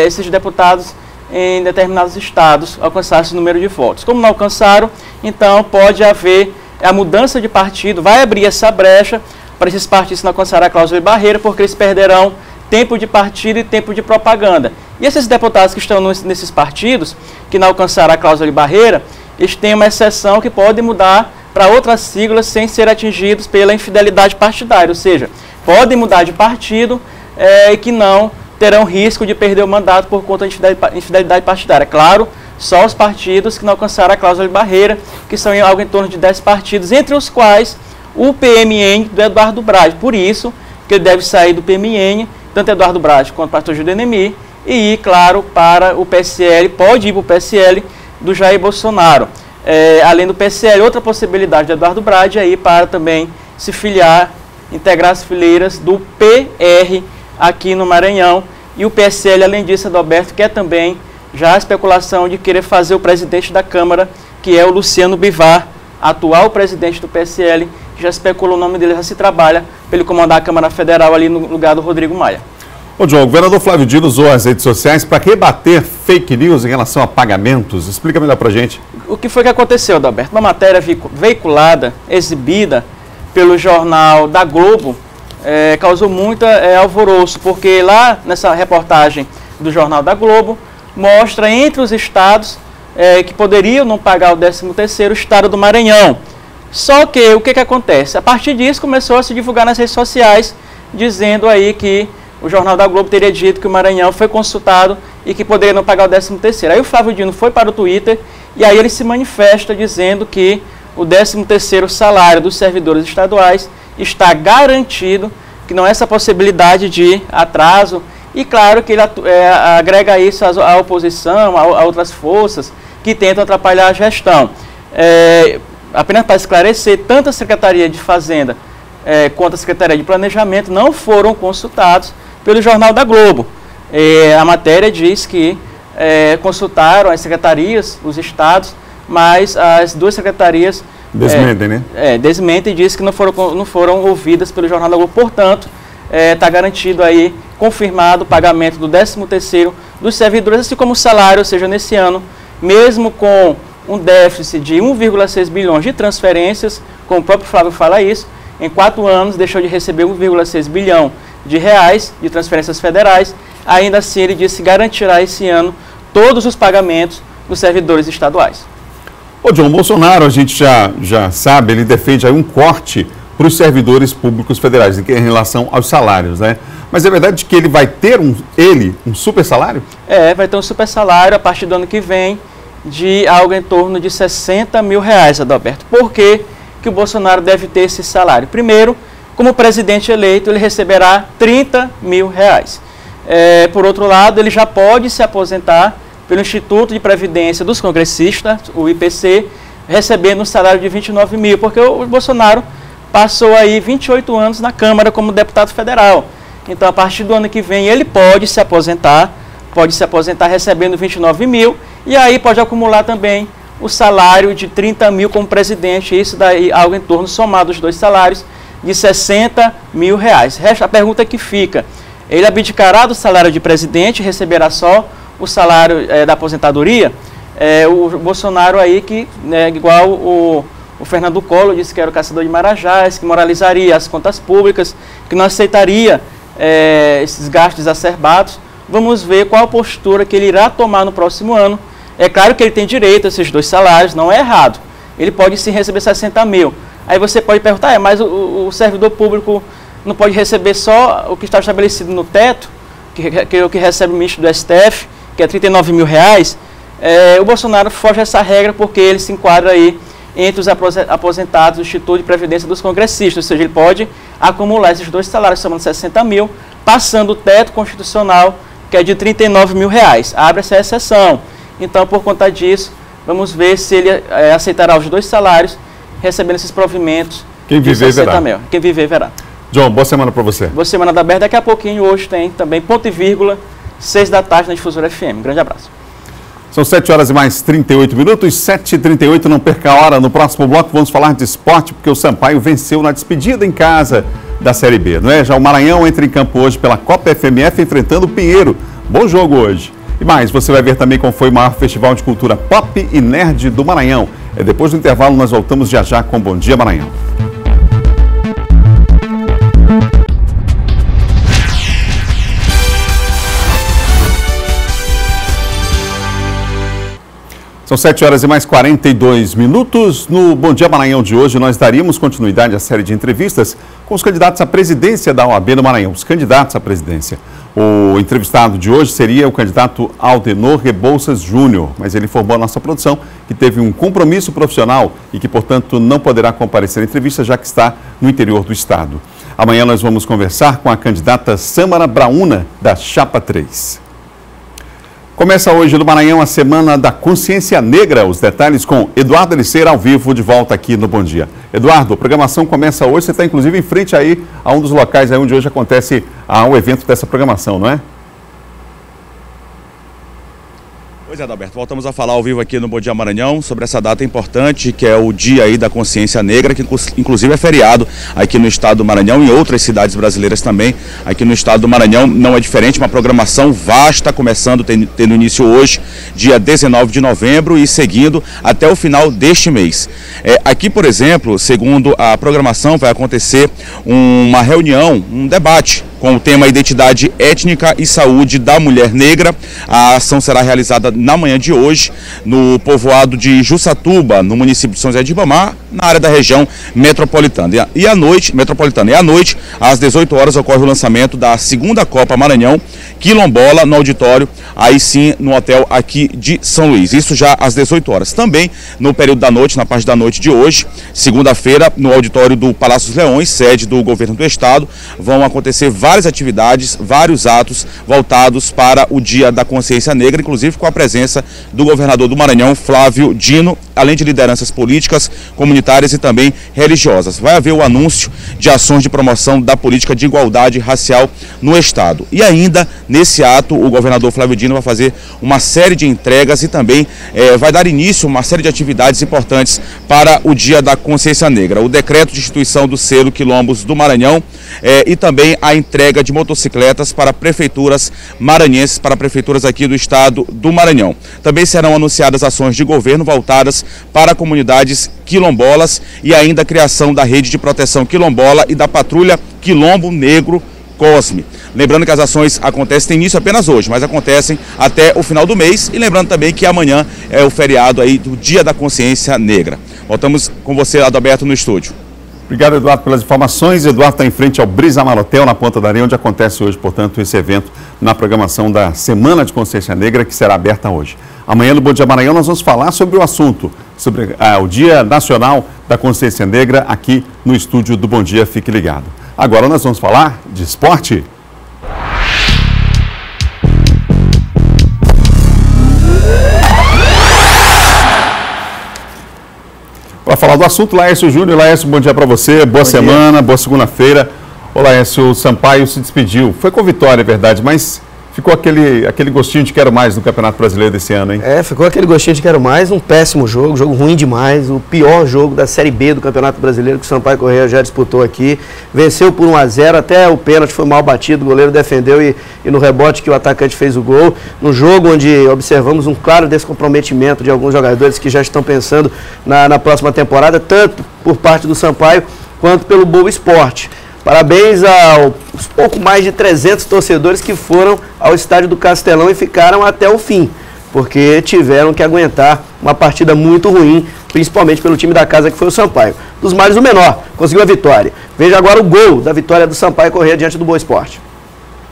esses deputados em determinados estados, alcançasse o número de votos. Como não alcançaram, então pode haver a mudança de partido, vai abrir essa brecha para esses partidos que não alcançarem a cláusula de barreira, porque eles perderão tempo de partido e tempo de propaganda. E esses deputados que estão nesses partidos, que não alcançaram a cláusula de barreira, eles têm uma exceção que pode mudar para outras siglas sem ser atingidos pela infidelidade partidária, ou seja, podem mudar de partido e que não terão risco de perder o mandato por conta de infidelidade partidária. Claro, só os partidos que não alcançaram a cláusula de barreira, que são algo em torno de 10 partidos, entre os quais o PMN do Eduardo Braide. Por isso que ele deve sair do PMN, tanto Eduardo Braide quanto o pastor Gil Denemir, e ir, claro, para o PSL, pode ir para o PSL do Jair Bolsonaro. Além do PSL, outra possibilidade de Eduardo Braide é ir para também se filiar, integrar as fileiras do PR aqui no Maranhão. E o PSL, além disso, Adalberto, quer também já a especulação de querer fazer o presidente da Câmara, que é o Luciano Bivar, atual presidente do PSL, já especulou o nome dele, já se trabalha para ele comandar a Câmara Federal ali no lugar do Rodrigo Maia. Ô, João, o governador Flávio Dino usou as redes sociais para rebater fake news em relação a pagamentos. Explica melhor para a gente. O que foi que aconteceu, Adalberto? Uma matéria veiculada, exibida pelo jornal da Globo, causou muito alvoroço, porque lá nessa reportagem do jornal da Globo, mostra entre os estados que poderiam não pagar o 13º, o estado do Maranhão. Só que o que acontece? A partir disso começou a se divulgar nas redes sociais, dizendo aí que o jornal da Globo teria dito que o Maranhão foi consultado e que poderia não pagar o 13º. Aí o Flávio Dino foi para o Twitter e aí ele se manifesta dizendo que o 13º salário dos servidores estaduais está garantido, que não há essa possibilidade de atraso. E claro que ele agrega isso à oposição, a outras forças que tentam atrapalhar a gestão. Apenas para esclarecer, tanto a Secretaria de Fazenda quanto a Secretaria de Planejamento não foram consultados pelo Jornal da Globo. A matéria diz que consultaram as secretarias, os estados, mas as duas secretarias desmentem, né? Desmentem e diz que não foram ouvidas pelo Jornal da Globo. Portanto, está garantido aí, confirmado o pagamento do 13º dos servidores, assim como o salário, ou seja, nesse ano, mesmo com um déficit de 1,6 bilhões de transferências, como o próprio Flávio fala isso, em 4 anos deixou de receber 1,6 bilhão de reais de transferências federais, ainda assim ele disse que garantirá esse ano todos os pagamentos dos servidores estaduais. Ô John, Bolsonaro, a gente já sabe, ele defende aí um corte para os servidores públicos federais em relação aos salários, né? Mas é verdade que ele vai ter um super salário? Vai ter um super salário a partir do ano que vem de algo em torno de 60 mil reais, Adalberto. Por que o Bolsonaro deve ter esse salário? Primeiro, como presidente eleito, ele receberá 30 mil reais. Por outro lado, ele já pode se aposentar pelo Instituto de Previdência dos Congressistas, o IPC, recebendo um salário de 29 mil, porque o Bolsonaro passou aí 28 anos na Câmara como deputado federal. Então, a partir do ano que vem, ele pode se aposentar recebendo 29 mil, e aí pode acumular também o salário de 30 mil como presidente, isso daí algo em torno, somado os dois salários, de 60 mil reais. Resta a pergunta que fica, ele abdicará do salário de presidente, receberá só o salário da aposentadoria? O Bolsonaro aí que, igual o Fernando Collor disse que era o caçador de marajás, que moralizaria as contas públicas, que não aceitaria esses gastos exacerbados. Vamos ver qual a postura que ele irá tomar no próximo ano. É claro que ele tem direito a esses dois salários, não é errado. Ele pode sim receber 60 mil. Aí você pode perguntar, mas o servidor público não pode receber só o que está estabelecido no teto, que é o que recebe o ministro do STF, que é 39 mil reais. O Bolsonaro foge a essa regra porque ele se enquadra aí entre os aposentados do Instituto de Previdência dos Congressistas, ou seja, ele pode acumular esses dois salários, somando 60 mil, passando o teto constitucional, que é de 39 mil reais. Abre essa exceção. Então, por conta disso, vamos ver se ele aceitará os dois salários, recebendo esses provimentos. Quem viver verá. Mil. Quem viver verá. John, boa semana para você. Boa semana da Aberta. Daqui a pouquinho, hoje tem também ponto e vírgula, 6 da tarde na Difusora FM. Um grande abraço. São 7 horas e mais 38 minutos, 7h38, não perca a hora. No próximo bloco vamos falar de esporte, porque o Sampaio venceu na despedida em casa da Série B, não é? Já o Maranhão entra em campo hoje pela Copa FMF, enfrentando o Pinheiro. Bom jogo hoje. E mais, você vai ver também como foi o maior festival de cultura pop e nerd do Maranhão. Depois do intervalo, nós voltamos já com Bom Dia Maranhão. São 7 horas e mais 42 minutos. No Bom Dia Maranhão de hoje, nós daríamos continuidade à série de entrevistas com os candidatos à presidência da OAB do Maranhão, os candidatos à presidência. O entrevistado de hoje seria o candidato Aldenor Rebouças Júnior, mas ele informou a nossa produção que teve um compromisso profissional e que, portanto, não poderá comparecer à entrevista, já que está no interior do estado. Amanhã nós vamos conversar com a candidata Sâmara Brauna, da Chapa 3. Começa hoje no Maranhão a Semana da Consciência Negra. Os detalhes com Eduardo Aliceira, ao vivo, de volta aqui no Bom Dia. Eduardo, a programação começa hoje. Você está, inclusive, em frente aí a um dos locais aí onde hoje acontece o evento dessa programação, não é? Pois é, Adalberto, voltamos a falar ao vivo aqui no Bom Dia Maranhão sobre essa data importante, que é o Dia aí da Consciência Negra, que inclusive é feriado aqui no estado do Maranhão e em outras cidades brasileiras também. Aqui no estado do Maranhão não é diferente, uma programação vasta, começando, tendo início hoje, dia 19 de novembro e seguindo até o final deste mês. Aqui, por exemplo, segundo a programação, vai acontecer uma reunião, um debate com o tema Identidade Étnica e Saúde da Mulher Negra. A ação será realizada na manhã de hoje, no povoado de Jussatuba, no município de São José de Ribamar, na área da região metropolitana. E à noite, às 18 horas, ocorre o lançamento da segunda Copa Maranhão Quilombola, no auditório, aí sim, no hotel aqui de São Luís. Isso já às 18 horas. Também, no período da noite, na parte da noite de hoje, segunda-feira, no auditório do Palácio dos Leões, sede do Governo do Estado, vão acontecer várias atividades, vários atos voltados para o Dia da Consciência Negra, inclusive com a presença do governador do Maranhão, Flávio Dino, além de lideranças políticas, comunitárias e também religiosas. Vai haver o anúncio de ações de promoção da política de igualdade racial no Estado. E ainda, nesse ato, o governador Flávio Dino vai fazer uma série de entregas e também vai dar início a uma série de atividades importantes para o Dia da Consciência Negra. O decreto de instituição do selo Quilombos do Maranhão e também a entrega de motocicletas para prefeituras maranhenses, para prefeituras aqui do estado do Maranhão. Também serão anunciadas ações de governo voltadas para comunidades quilombolas e ainda a criação da rede de proteção quilombola e da patrulha Quilombo Negro Cosme. Lembrando que as ações acontecem, tem início apenas hoje, mas acontecem até o final do mês. E lembrando também que amanhã é o feriado aí do Dia da Consciência Negra. Voltamos com você, Adalberto, no estúdio. Obrigado, Eduardo, pelas informações. Eduardo está em frente ao Brisamar Hotel, na Ponta da Areia, onde acontece hoje, portanto, esse evento na programação da Semana de Consciência Negra, que será aberta hoje. Amanhã, no Bom Dia Maranhão, nós vamos falar sobre o assunto, sobre o Dia Nacional da Consciência Negra, aqui no estúdio do Bom Dia. Fique ligado. Agora nós vamos falar de esporte. Para falar do assunto, Laércio Júnior. Laércio, bom dia para você, boa semana, boa segunda-feira. Ô Laércio, o Sampaio se despediu, foi com vitória, é verdade, mas ficou aquele gostinho de quero mais no Campeonato Brasileiro desse ano, hein? Ficou aquele gostinho de quero mais, um péssimo jogo ruim demais, o pior jogo da Série B do Campeonato Brasileiro que o Sampaio Corrêa já disputou aqui. Venceu por 1-0, até o pênalti foi mal batido, o goleiro defendeu e no rebote que o atacante fez o gol. No jogo onde observamos um claro descomprometimento de alguns jogadores que já estão pensando na próxima temporada, tanto por parte do Sampaio quanto pelo Boa Esporte. Parabéns aos pouco mais de 300 torcedores que foram ao estádio do Castelão e ficaram até o fim, porque tiveram que aguentar uma partida muito ruim, principalmente pelo time da casa que foi o Sampaio. Dos males o menor, conseguiu a vitória. Veja agora o gol da vitória do Sampaio Corrêa diante do Boa Esporte.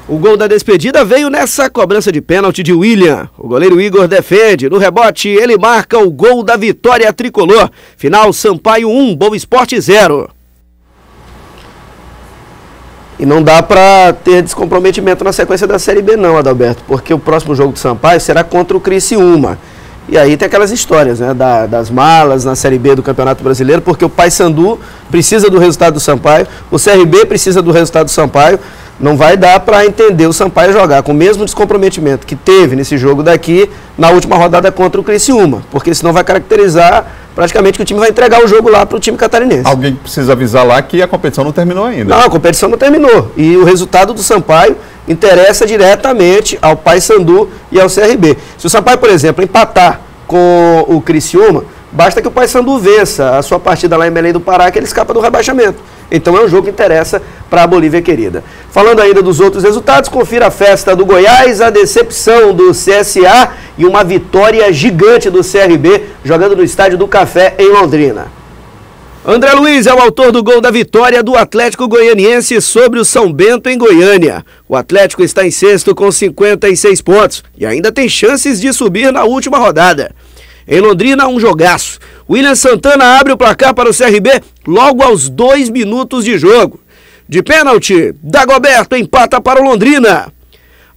O gol da despedida veio nessa cobrança de pênalti de William. O goleiro Igor defende, no rebote ele marca o gol da vitória tricolor. Final Sampaio 1, Boa Esporte 0. E não dá para ter descomprometimento na sequência da Série B não, Adalberto, porque o próximo jogo do Sampaio será contra o Criciúma. E aí tem aquelas histórias, né, das malas na Série B do Campeonato Brasileiro, porque o Paysandu precisa do resultado do Sampaio, o CRB precisa do resultado do Sampaio. Não vai dar para entender o Sampaio jogar com o mesmo descomprometimento que teve nesse jogo daqui na última rodada contra o Criciúma, porque senão vai caracterizar praticamente que o time vai entregar o jogo lá para o time catarinense. Alguém precisa avisar lá que a competição não terminou ainda. Não, a competição não terminou. E o resultado do Sampaio interessa diretamente ao Paysandu e ao CRB. Se o Sampaio, por exemplo, empatar com o Criciúma, basta que o Paysandu vença a sua partida lá em Belém do Pará, que ele escapa do rebaixamento. Então é um jogo que interessa para a Bolívia querida. Falando ainda dos outros resultados, confira a festa do Goiás, a decepção do CSA e uma vitória gigante do CRB jogando no Estádio do Café em Londrina. André Luiz é o autor do gol da vitória do Atlético Goianiense sobre o São Bento em Goiânia. O Atlético está em sexto com 56 pontos e ainda tem chances de subir na última rodada. Em Londrina, um jogaço. William Santana abre o placar para o CRB logo aos 2 minutos de jogo. De pênalti, Dagoberto empata para o Londrina.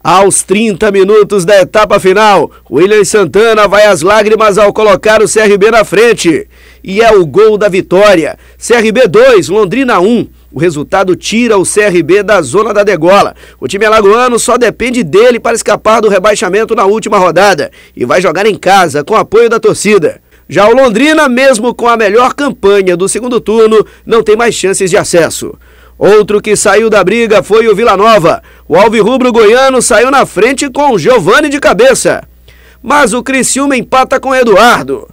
Aos 30 minutos da etapa final, William Santana vai às lágrimas ao colocar o CRB na frente. E é o gol da vitória. CRB 2, Londrina 1. O resultado tira o CRB da zona da degola. O time alagoano só depende dele para escapar do rebaixamento na última rodada e vai jogar em casa com apoio da torcida. Já o Londrina, mesmo com a melhor campanha do segundo turno, não tem mais chances de acesso. Outro que saiu da briga foi o Vila Nova. O alvirrubro goiano saiu na frente com o Giovani de cabeça. Mas o Criciúma empata com Eduardo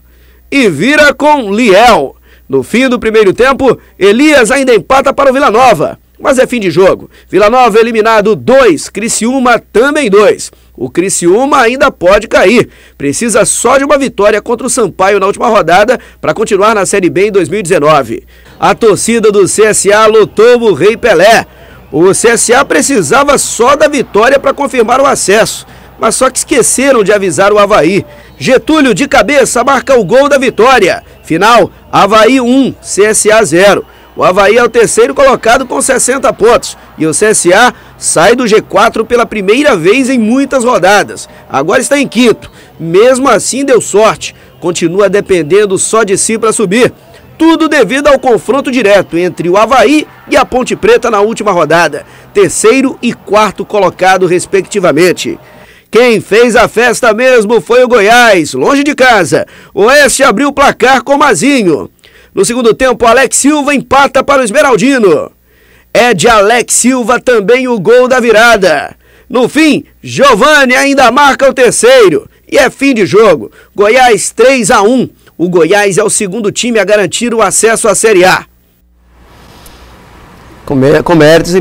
e vira com Liel. No fim do primeiro tempo, Elias ainda empata para o Vila Nova, mas é fim de jogo. Vila Nova eliminado 2, Criciúma também 2. O Criciúma ainda pode cair, precisa só de uma vitória contra o Sampaio na última rodada para continuar na Série B em 2019. A torcida do CSA lotou o Rei Pelé. O CSA precisava só da vitória para confirmar o acesso, mas só que esqueceram de avisar o Avaí. Getúlio de cabeça marca o gol da vitória. Final, Avaí 1, CSA 0. O Avaí é o terceiro colocado com 60 pontos e o CSA sai do G4 pela primeira vez em muitas rodadas. Agora está em quinto. Mesmo assim deu sorte, continua dependendo só de si para subir. Tudo devido ao confronto direto entre o Avaí e a Ponte Preta na última rodada, terceiro e quarto colocado respectivamente. Quem fez a festa mesmo foi o Goiás, longe de casa. O Oeste abriu o placar com Mazinho. No segundo tempo, Alex Silva empata para o Esmeraldino. É de Alex Silva também o gol da virada. No fim, Giovani ainda marca o terceiro. E é fim de jogo. Goiás 3-1. O Goiás é o segundo time a garantir o acesso à Série A. Com méritos e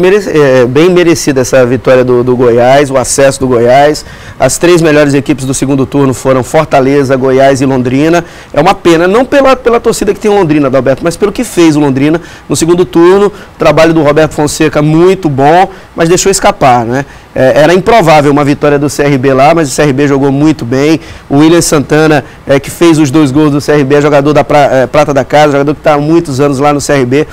bem merecida essa vitória do Goiás, o acesso do Goiás. As 3 melhores equipes do segundo turno foram Fortaleza, Goiás e Londrina. É uma pena, não pela torcida que tem o Londrina, Adalberto, mas pelo que fez o Londrina no segundo turno. O trabalho do Roberto Fonseca muito bom, mas deixou escapar, né? Era improvável uma vitória do CRB lá, mas o CRB jogou muito bem. O William Santana, que fez os 2 gols do CRB, é jogador da Prata da Casa, jogador que está há muitos anos lá no CRB.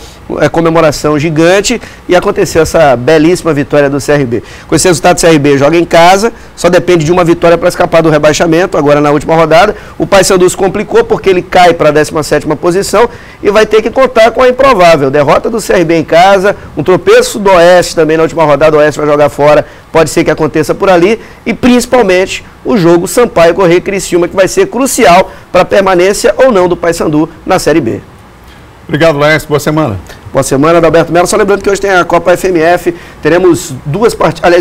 Comemoração gigante e aconteceu essa belíssima vitória do CRB. Com esse resultado, o CRB joga em casa, só depende de uma vitória para escapar do rebaixamento. Agora na última rodada, o Paysandu se complicou porque ele cai para a 17ª posição e vai ter que contar com a improvável derrota do CRB em casa, um tropeço do Oeste também na última rodada. O Oeste vai jogar fora, pode ser que aconteça por ali, e principalmente o jogo Sampaio Corrêa Criciúma, que vai ser crucial para a permanência ou não do Paysandu na Série B. Obrigado, Laércio. Boa semana. Boa semana, Adalberto Melo. Só lembrando que hoje tem a Copa FMF. Teremos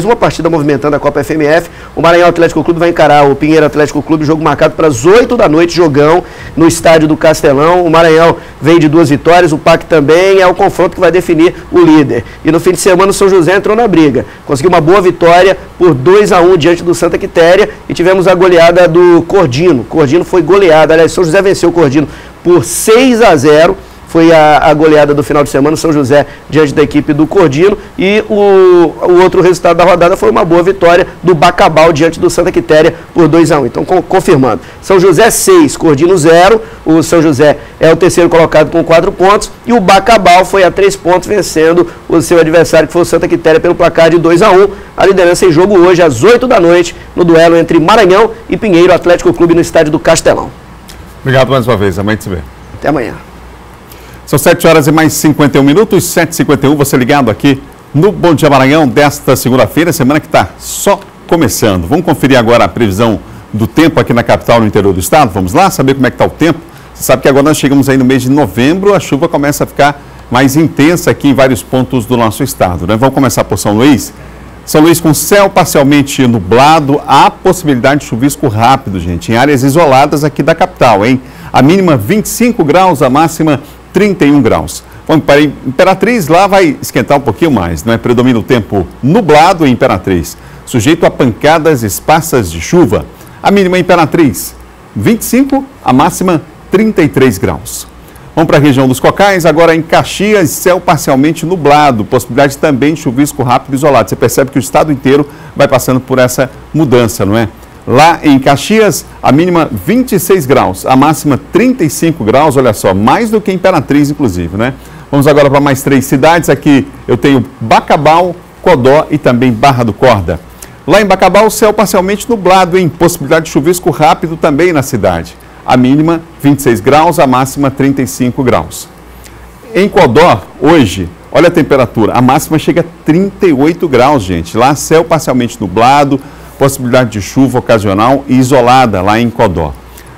uma partida movimentando a Copa FMF. O Maranhão Atlético Clube vai encarar o Pinheiro Atlético Clube, jogo marcado para as 8 da noite, jogão no estádio do Castelão. O Maranhão vem de 2 vitórias, o PAC também. É o confronto que vai definir o líder. E no fim de semana o São José entrou na briga. Conseguiu uma boa vitória por 2-1 diante do Santa Quitéria e tivemos a goleada do Cordino. Cordino foi goleado. Aliás, São José venceu o Cordino por 6-0. Foi a goleada do final de semana, São José diante da equipe do Cordino. E o outro resultado da rodada foi uma boa vitória do Bacabal diante do Santa Quitéria por 2-1. Então, confirmando, São José 6, Cordino 0. O São José é o terceiro colocado com 4 pontos. E o Bacabal foi a 3 pontos, vencendo o seu adversário, que foi o Santa Quitéria, pelo placar de 2-1. A liderança em jogo hoje, às 8 da noite, no duelo entre Maranhão e Pinheiro Atlético Clube, no estádio do Castelão. Obrigado mais uma vez. Amanhã te vê. Até amanhã. São 7 horas e mais 51 minutos, 7h51, você ligado aqui no Bom Dia Maranhão desta segunda-feira, semana que está só começando. Vamos conferir agora a previsão do tempo aqui na capital, no interior do estado. Vamos lá saber como é que está o tempo. Você sabe que agora nós chegamos aí no mês de novembro, a chuva começa a ficar mais intensa aqui em vários pontos do nosso estado, né? Vamos começar por São Luís. São Luís com céu parcialmente nublado, há possibilidade de chuvisco rápido, gente, em áreas isoladas aqui da capital, hein? A mínima 25 graus, a máxima 31 graus. Vamos para Imperatriz, lá vai esquentar um pouquinho mais, não é? Predomina o tempo nublado em Imperatriz, sujeito a pancadas esparsas de chuva. A mínima Imperatriz, 25, a máxima 33 graus. Vamos para a região dos Cocais, agora em Caxias, céu parcialmente nublado, possibilidade também de chuvisco rápido isolado. Você percebe que o estado inteiro vai passando por essa mudança, não é? Lá em Caxias, a mínima 26 graus, a máxima 35 graus, olha só, mais do que Imperatriz, inclusive, né? Vamos agora para mais 3 cidades, aqui eu tenho Bacabal, Codó e também Barra do Corda. Lá em Bacabal, céu parcialmente nublado, hein? Possibilidade de chuvisco rápido também na cidade. A mínima 26 graus, a máxima 35 graus. Em Codó, hoje, olha a temperatura, a máxima chega a 38 graus, gente. Lá, céu parcialmente nublado, possibilidade de chuva ocasional e isolada lá em Codó.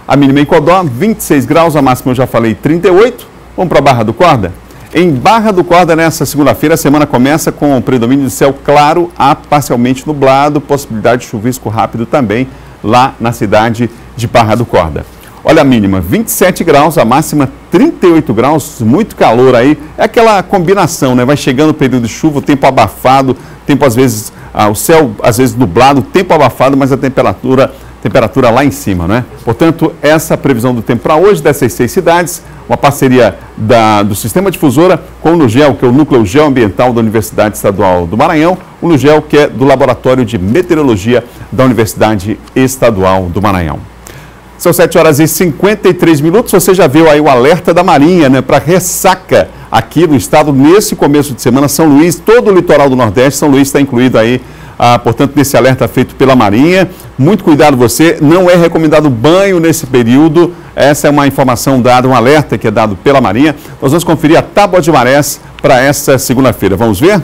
A mínima em Codó, 26 graus, a máxima eu já falei 38. Vamos para Barra do Corda? Em Barra do Corda, nessa segunda-feira, a semana começa com o predomínio de céu claro a parcialmente nublado, possibilidade de chuvisco rápido também lá na cidade de Barra do Corda. Olha a mínima, 27 graus, a máxima 38 graus, muito calor aí. É aquela combinação, né? Vai chegando o período de chuva, o tempo abafado, tempo às vezes, o céu às vezes nublado, tempo abafado, mas a temperatura lá em cima, né? Portanto, essa previsão do tempo para hoje dessas 6 cidades, uma parceria do Sistema Difusora com o NUGEL, que é o Núcleo Geoambiental da Universidade Estadual do Maranhão, o NUGEL, que é do Laboratório de Meteorologia da Universidade Estadual do Maranhão. São 7 horas e 53 minutos, você já viu aí o alerta da Marinha, né, para ressaca aqui no estado nesse começo de semana. São Luís, todo o litoral do Nordeste, São Luís está incluído aí, portanto, nesse alerta feito pela Marinha. Muito cuidado você, não é recomendado banho nesse período, Essa é uma informação dada, um alerta que é dado pela Marinha. Nós vamos conferir a tábua de marés para esta segunda-feira. Vamos ver?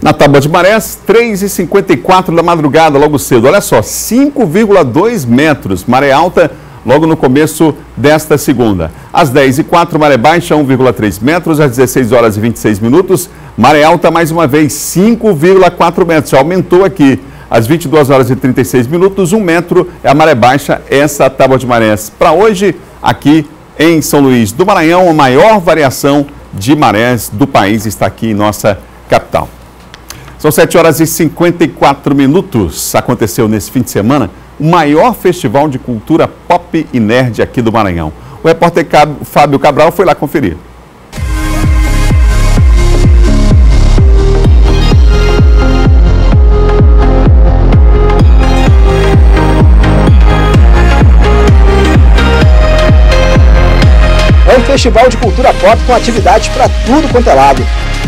Na tábua de marés, 3h54 da madrugada, logo cedo. Olha só, 5,2 metros, maré alta logo no começo desta segunda. Às 10h04, maré baixa, 1,3 metros. Às 16 horas e 26 minutos, maré alta mais uma vez, 5,4 metros. Já aumentou aqui. Às 22 horas e 36 minutos, 1 metro é a maré baixa, essa tábua de marés. Para hoje, aqui em São Luís do Maranhão, a maior variação de marés do país está aqui em nossa capital. São 7 horas e 54 minutos. Aconteceu nesse fim de semana o maior festival de cultura pop e nerd aqui do Maranhão. O repórter Fábio Cabral foi lá conferir. É um festival de cultura pop com atividades para tudo quanto é lado.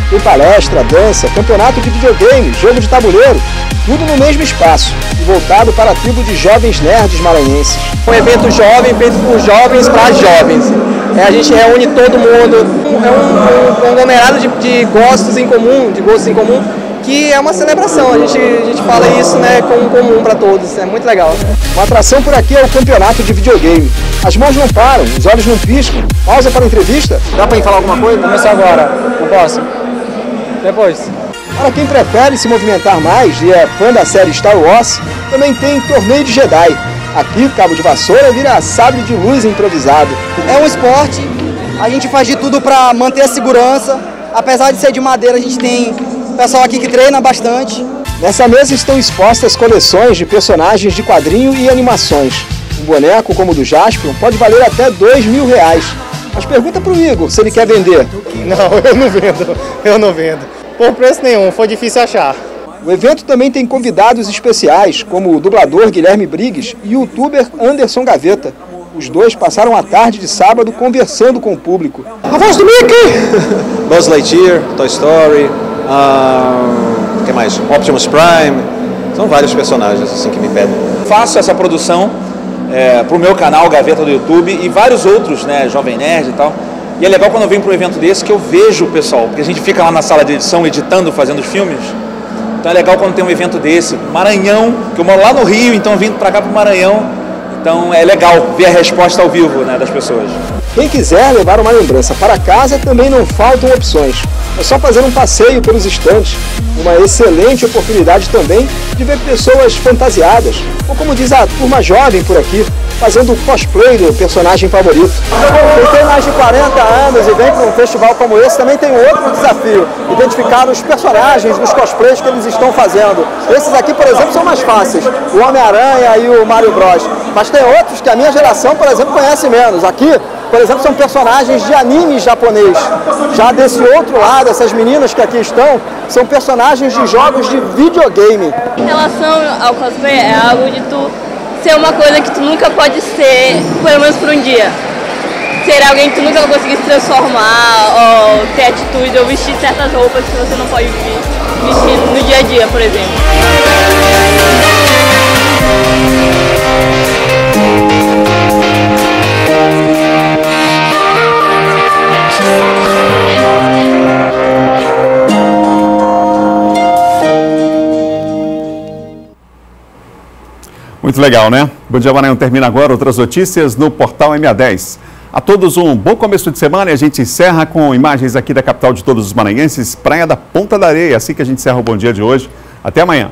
Tem palestra, dança, campeonato de videogame, jogo de tabuleiro, tudo no mesmo espaço e voltado para a tribo de jovens nerds maranhenses. Um evento jovem, feito por jovens para jovens. A gente reúne todo mundo, é um conglomerado de gostos em comum, que é uma celebração. A gente fala isso, né, como comum para todos, é muito legal. Uma atração por aqui é o campeonato de videogame. As mãos não param, os olhos não piscam. Pausa para a entrevista? Dá para falar alguma coisa? Começar agora, não posso? Depois. Para quem prefere se movimentar mais e é fã da série Star Wars, também tem torneio de Jedi. Aqui, cabo de vassoura vira sabre de luz improvisado. É um esporte, a gente faz de tudo para manter a segurança. Apesar de ser de madeira, a gente tem pessoal aqui que treina bastante. Nessa mesa estão expostas coleções de personagens de quadrinho e animações. Um boneco como o do Jaspion pode valer até R$2.000. Mas pergunta pro Igor se ele quer vender. Não, eu não vendo. Por preço nenhum, foi difícil achar. O evento também tem convidados especiais, como o dublador Guilherme Briggs e o youtuber Anderson Gaveta. Os dois passaram a tarde de sábado conversando com o público. A voz do Mickey! Buzz Lightyear, Toy Story, que mais? Optimus Prime, são vários personagens assim que me pedem. Faço essa produção para o meu canal Gaveta do YouTube e vários outros, né, Jovem Nerd e tal. E é legal quando eu venho para um evento desse que eu vejo o pessoal, porque a gente fica lá na sala de edição editando, fazendo os filmes. Então é legal quando tem um evento desse. Maranhão, que eu moro lá no Rio, então vindo para cá para o Maranhão. Então é legal ver a resposta ao vivo, né, das pessoas. Quem quiser levar uma lembrança para casa, também não faltam opções. É só fazer um passeio pelos estandes. Uma excelente oportunidade também de ver pessoas fantasiadas, ou como diz a turma jovem por aqui, fazendo cosplay do personagem favorito. Quem tem mais de 40 anos e vem para um festival como esse também tem outro desafio, identificar os personagens dos cosplays que eles estão fazendo. Esses aqui, por exemplo, são mais fáceis, o Homem-Aranha e o Mario Bros. Mas tem outros que a minha geração, por exemplo, conhece menos. Aqui, por exemplo, são personagens de anime japonês. Já desse outro lado, essas meninas que aqui estão, são personagens de jogos de videogame. Em relação ao cosplay, é algo de tu ser uma coisa que tu nunca pode ser, pelo menos por um dia. Ser alguém que tu nunca vai conseguir se transformar, ou ter atitude, ou vestir certas roupas que você não pode vestir no dia a dia, por exemplo. Muito legal, né? Bom Dia Maranhão termina agora. Outras notícias no portal MA10. A todos um bom começo de semana e a gente encerra com imagens aqui da capital de todos os maranhenses, Praia da Ponta da Areia. Assim que a gente encerra o Bom Dia de hoje. Até amanhã.